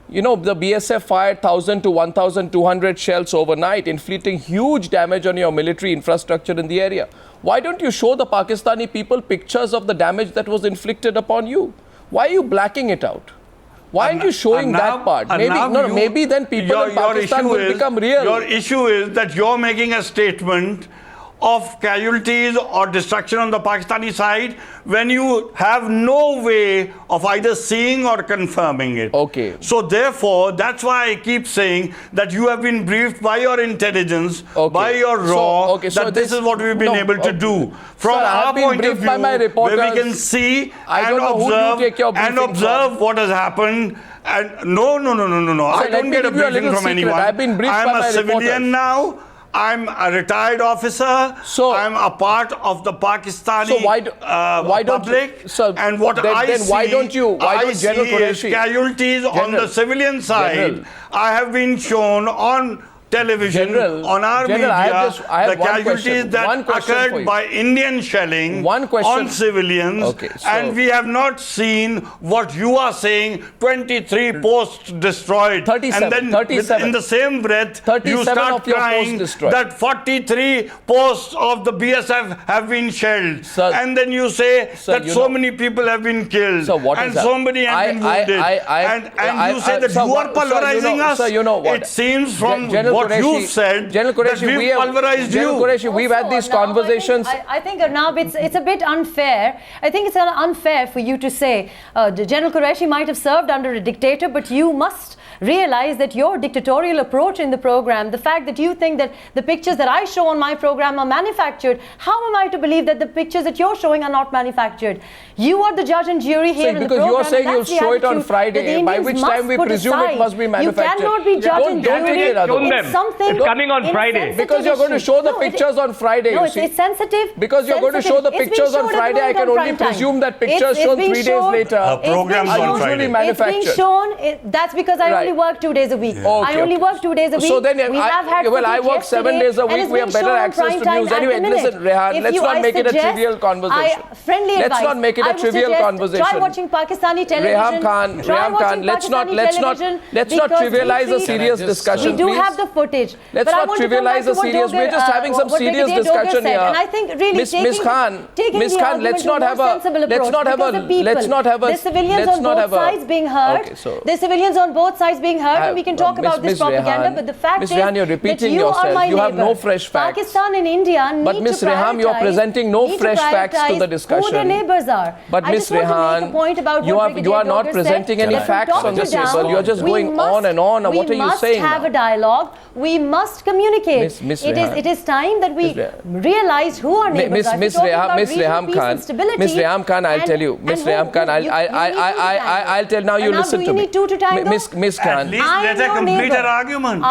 You know, the BSF fired 1,000 to 1,200 shells overnight, inflicting huge damage on your military infrastructure in the area. Why don't you show the Pakistani people pictures of the damage that was inflicted upon you? Why are you blacking it out? Why aren't you showing that part? Maybe then people in Pakistan will become real. Your issue is that you're making a statement of casualties or destruction on the Pakistani side when you have no way of either seeing or confirming it. Okay. So therefore, that's why I keep saying that you have been briefed by your intelligence, by your RAW, that this is what we've been able to do. From our point of view, where we can see and observe what has happened. And no. I don't get a briefing from anyone. I'm a civilian now. I'm a retired officer. So I'm a part of the Pakistani public. And what I see is casualties on the civilian side. I have been shown on television, on our media, the casualties that occurred by Indian shelling on civilians, and we have not seen what you are saying, 23 posts destroyed. 37, and then in the same breath, you start crying that 43 posts of the BSF have been shelled. And then you say that so many people have been killed and so many have been wounded. And you say that you are pulverizing us. It seems from what you said, General Qureshi, that we've pulverized you. General Qureshi, we've had these conversations. I think, Arnab, it's a bit unfair. I think it's unfair for you to say General Qureshi might have served under a dictator, but you must realize that your dictatorial approach in the program, the fact that you think that the pictures that I show on my program are manufactured, how am I to believe that the pictures that you're showing are not manufactured? You are the judge and jury here in the program. Because you're saying you'll show it on Friday, by which time we presume it must be manufactured. You cannot be judge and jury. It's something coming on Friday. Because you're going to show the pictures on Friday. No, it's sensitive. Because you're going to show the pictures on Friday, I can only presume that pictures shown 3 days later are usually manufactured. It's been shown. That's because I only work 2 days a week. I only work 2 days a week. So then, I work 7 days a week. We have better access to news. Anyway, listen, Rehan, let's not make it a trivial conversation. Let's not make it a trivial conversation. Try watching Pakistani television. Reham Khan, let's not trivialize a serious discussion. We do have the footage. Let's not trivialize a serious. We're just having some serious discussion here. And I think really Miss Khan, let's not have a the civilians on both sides being hurt. The civilians on both sides being hurt, and we can talk about this propaganda. But the fact is that you are my neighbor. You have no fresh facts. Pakistan and India need to prioritize. But Miss Reham, you are presenting no fresh facts to the discussion. Who their neighbors are. But Miss Rehan, you are not presenting any facts on the table. You are just going on and on. What are you saying? We must have a dialogue. We must communicate. It is time that we realize who our neighbors are. Miss Reham Khan, I'll tell you. Miss Reham Khan, I'll tell now. You listen to me. Miss Khan. At least let her complete her argument.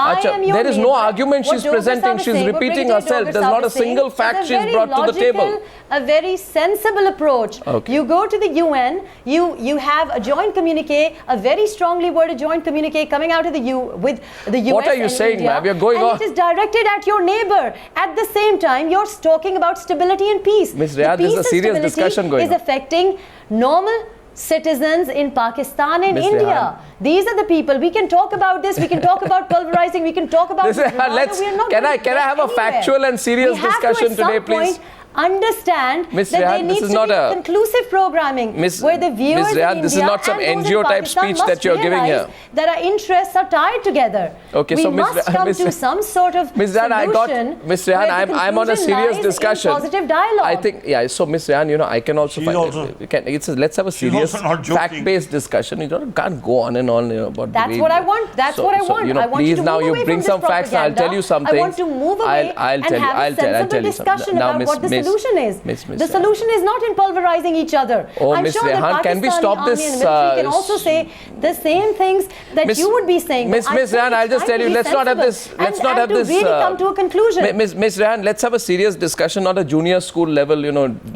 There is no argument she's presenting. She's repeating herself. There's not a single fact she's brought to the table. A very sensible approach. You go to the UN, you have a joint communique, a very strongly worded joint communique coming out of with the US. What are you saying, ma'am? You're going on. It is directed at your neighbor. At the same time, you're talking about stability and peace. Ms. Rehad, this is a serious discussion going on. Is affecting normal citizens in Pakistan and Ms. India. Rehan. These are the people. We can talk about this. We can talk about pulverizing. We can talk about. Can I have a factual and serious discussion today, please? Understand Ms. that Rehan, there needs this is to not be a conclusive programming where the viewers Ms. Rehan, in this is India not some and those NGO in type Pakistan speech must that you're giving realize here. that our interests are tied together. Okay, we so must come to some sort of Ms. Rehan, solution. I'm on a serious discussion. Positive dialogue. I think, yeah. So, Ms. Rehan, I can also let's have a serious fact-based discussion. You can't go on and on about. That's what I want. That's what I want. I want please you to now move you away bring from some this facts. And I'll tell you something. I want to move away and have a sensible discussion about what the solution is. The solution is not in pulverizing each other. Oh, I'm Ms. sure Rehan, that can we stop Pakistani this? Army and military can also say the same things that you would be saying. Ms. Rehan, I'll just tell you, let's not have this. Let's not have this. Really come to a conclusion. Ms. Rehan, let's have a serious discussion, not a junior school level,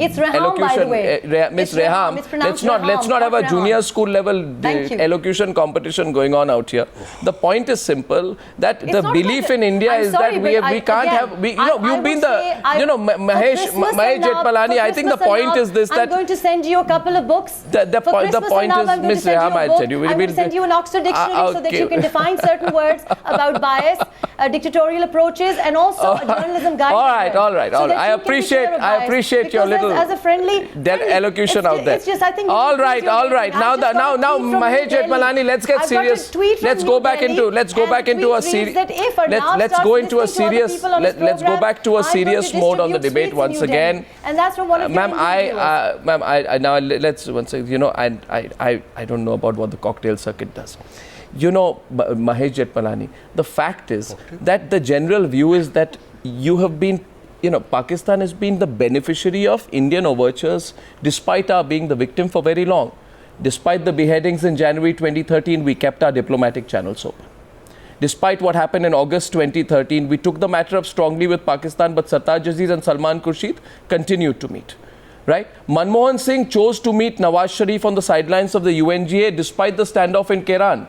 It's Reham, by the way. Ms. Reham, let's not have a junior school level elocution competition going on out here. The point is simple, that the belief in India is that we can't have. You've been the, Mahesh Jethmalani. I think the point is this, that I'm going to send you a couple of books. The point is, Ms. Reham, I'll tell you. I'm going to send you an Oxford dictionary so that you can define certain words about bias, dictatorial approaches, and also a journalism guide. All right. I appreciate your little as a friendly elocution out there. It's just, I think. All right. Now, Mahesh Jethmalani, let's get serious. Let's go back into a serious. Let's go into a serious. Let's go back to a serious mode on the debate once again. And that's from one of Ma'am, now let's once again. I don't know about what the cocktail circuit does. Mahesh Jethmalani, the fact is that the general view is that you have been, Pakistan has been the beneficiary of Indian overtures despite our being the victim for very long. Despite the beheadings in January 2013, we kept our diplomatic channels open. Despite what happened in August 2013, we took the matter up strongly with Pakistan, but Sartaj Aziz and Salman Khurshid continued to meet. Right? Manmohan Singh chose to meet Nawaz Sharif on the sidelines of the UNGA despite the standoff in Kairan.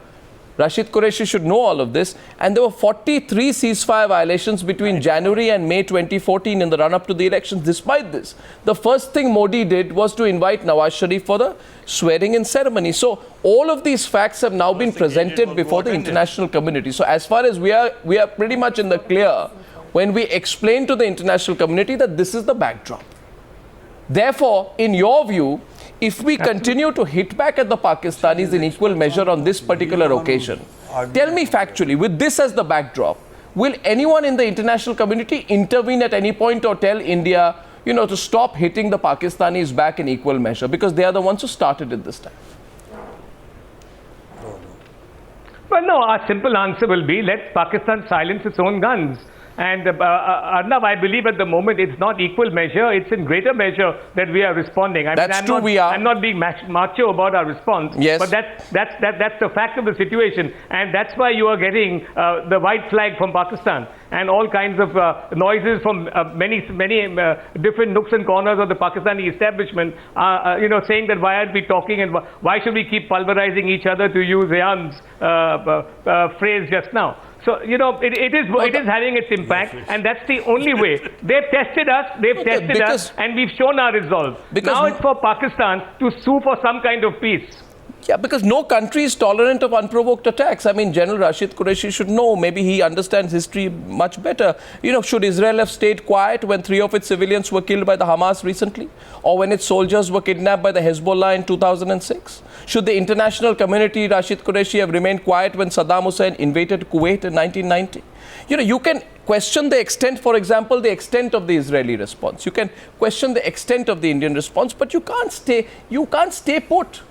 Rashid Qureshi should know all of this. And there were 43 ceasefire violations between January and May 2014 in the run-up to the elections. Despite this, the first thing Modi did was to invite Nawaz Sharif for the swearing-in ceremony. So all of these facts have now been presented before the international community. So as far as we are pretty much in the clear when we explain to the international community that this is the backdrop. Therefore, in your view, if we continue to hit back at the Pakistanis in equal measure on this particular occasion, tell me factually, with this as the backdrop, will anyone in the international community intervene at any point or tell India, to stop hitting the Pakistanis back in equal measure? Because they are the ones who started it this time. Well, no, our simple answer will be, let Pakistan silence its own guns. And Arnab, I believe at the moment it's not equal measure, it's in greater measure that we are responding. I'm not being macho about our response, yes. But that's the fact of the situation. And that's why you are getting the white flag from Pakistan and all kinds of noises from many different nooks and corners of the Pakistani establishment, saying that why aren't we talking and why should we keep pulverizing each other, to use Rehan's phrase just now. So, it is having its impact, and that's the only way. They've tested us, and we've shown our resolve. Now it's for Pakistan to sue for some kind of peace. Yeah, because no country is tolerant of unprovoked attacks. I mean, General Rashid Qureshi should know. Maybe he understands history much better. Should Israel have stayed quiet when 3 of its civilians were killed by the Hamas recently? Or when its soldiers were kidnapped by the Hezbollah in 2006? Should the international community, Rashid Qureshi, have remained quiet when Saddam Hussein invaded Kuwait in 1990? You can question the extent, for example, the extent of the Israeli response. You can question the extent of the Indian response, but you can't stay put.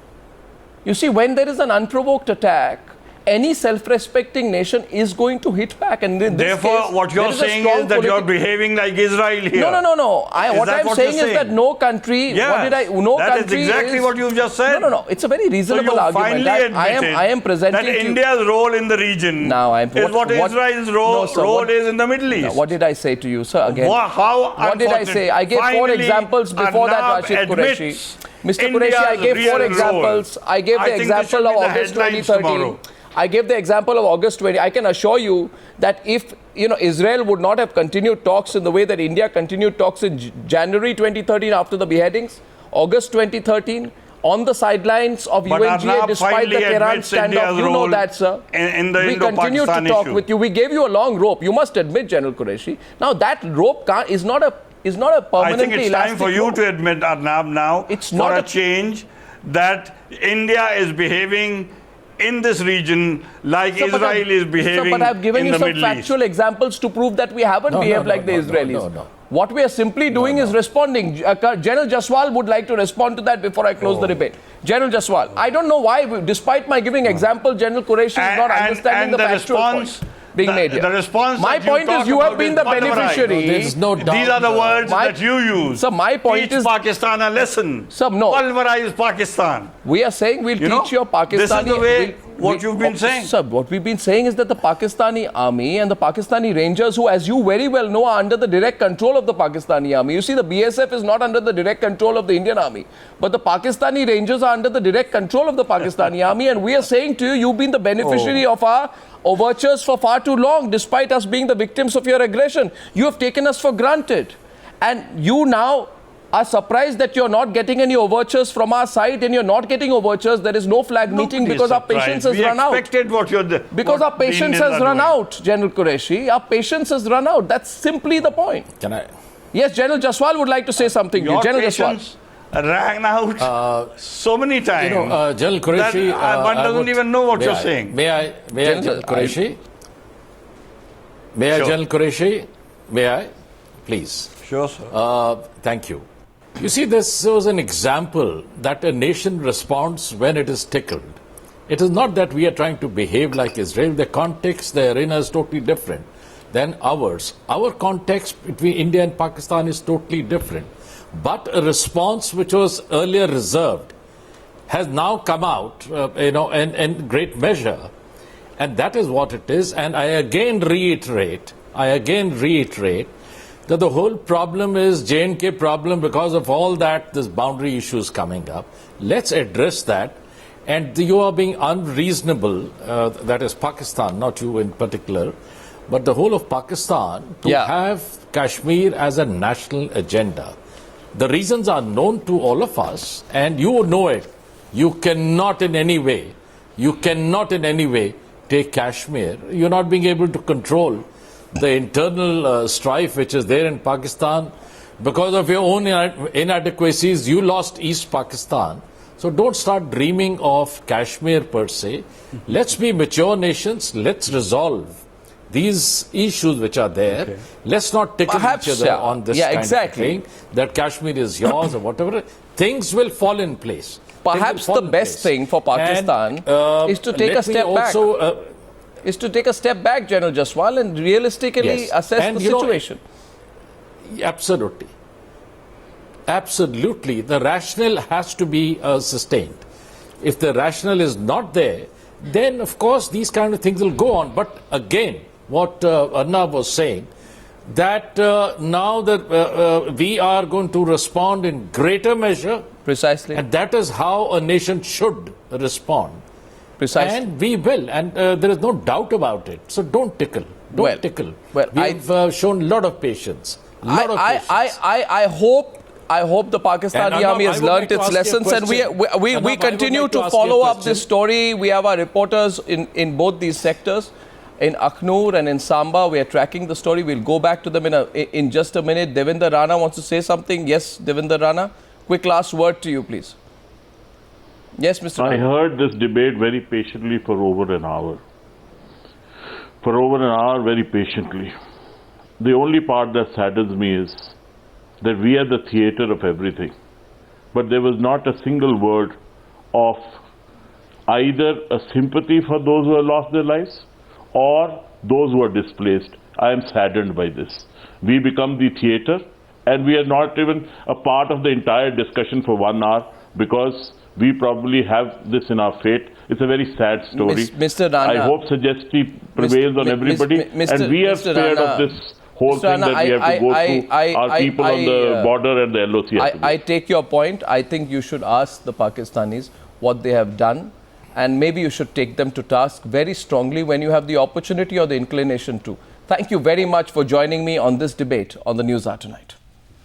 You see, when there is an unprovoked attack, any self-respecting nation is going to hit back. And in this Therefore, case, what you're saying is that you're behaving like Israel here. No. What I'm saying is that no country. Yes, that is exactly what you've just said. No. It's a very reasonable argument. I am presenting that India's role in the region is what Israel's role is in the Middle East. What did I say to you, sir? Again, what did I say? I gave 4 examples before that, Rashid Qureshi. Mr. Qureshi, I gave 4 examples. I gave the example of August 2013. I gave the example of August 20. I can assure you that if Israel would not have continued talks in the way that India continued talks in January 2013 after the beheadings, August 2013, on the sidelines of UNGA despite the Tehran standoff. You know that, sir. In the we continue to talk with you. We gave you a long rope. You must admit, General Qureshi. Now that rope is not a permanently I think it's time for you rope. to admit, Arnab, now it's for not a change that India is behaving in this region like Israel is behaving but I've given in you the some Middle factual East. examples to prove that we haven't behaved like the Israelis. What we are simply doing is responding. General Jaswal would like to respond to that before I close the debate. General Jaswal, I don't know why, despite my giving example, General Qureshi is not understanding the factual point being made here. The response my point is you have been the beneficiary. There's no doubt. These are the words that you use. So my point teach is Pakistan a lesson. Sir, no. Pulverize Pakistan. We are saying we'll teach your Pakistani. This is the way what you've been saying. Sir, what we've been saying is that the Pakistani army and the Pakistani Rangers, who as you very well know are under the direct control of the Pakistani army. You see, the BSF is not under the direct control of the Indian army. But the Pakistani Rangers are under the direct control of the Pakistani army. And we are saying to you, you've been the beneficiary of our overtures for far too long, despite us being the victims of your aggression. You have taken us for granted. And you now are surprised that you're not getting any overtures from our side, and you're not getting overtures. There is no flag meeting because our patience has run out. Because our patience has run out, General Qureshi. Our patience has run out. That's simply the point. Can I? Yes, General Jaswal would like to say something. Your General patience ran out so many times. General Qureshi, one doesn't even know what you're saying. May I, General Qureshi? May I, General Qureshi? May I? Please. Sure, sir. Thank you. You see, this was an example that a nation responds when it is tickled. It is not that we are trying to behave like Israel. The context, the arena is totally different than ours. Our context between India and Pakistan is totally different. But a response which was earlier reserved has now come out, in great measure. And that is what it is. And I again reiterate that the whole problem is J&K problem because of all that, this boundary issues coming up. Let's address that. And you are being unreasonable, that is Pakistan, not you in particular, but the whole of Pakistan to have Kashmir as a national agenda. The reasons are known to all of us, and you know it. You cannot in any way take Kashmir. You're not being able to control the internal strife which is there in Pakistan. Because of your own inadequacies, you lost East Pakistan. So don't start dreaming of Kashmir per se. Let's be mature nations. Let's resolve these issues which are there. Okay. Let's not tickle each other on this kind of thing, that Kashmir is yours or whatever. Things will fall in place. Perhaps the best thing for Pakistan is to take a step back. Is to take a step back, General Jaswal, and realistically assess the situation. Absolutely. Absolutely. The rationale has to be sustained. If the rationale is not there, then of course these kind of things will go on. But again, what Arnab was saying, that now that we are going to respond in greater measure. Precisely. And that is how a nation should respond. Precisely. And we will. And there is no doubt about it. So don't tickle. Don't tickle. Well, we've shown a lot of patience. I hope the Pakistani army has learnt its lessons, and we continue to follow up this story. We have our reporters in both these sectors, in Akhnur and in Samba. We are tracking the story. We'll go back to them in just a minute. Devender Rana wants to say something. Yes, Devender Rana. Quick last word to you, please. Yes, Mr. I heard this debate very patiently for over an hour. For over an hour, very patiently. The only part that saddens me is that we are the theatre of everything. But there was not a single word of either a sympathy for those who have lost their lives or those who are displaced. I am saddened by this. We become the theatre, and we are not even a part of the entire discussion for 1 hour because we probably have this in our fate. It's a very sad story. Mr. Rana, I hope sagacity prevails on everybody, and we are scared of this whole thing that we have to go through. Our people on the border and the LOC. I take your point. I think you should ask the Pakistanis what they have done, and maybe you should take them to task very strongly when you have the opportunity or the inclination to. Thank you very much for joining me on this debate on the Newshour tonight.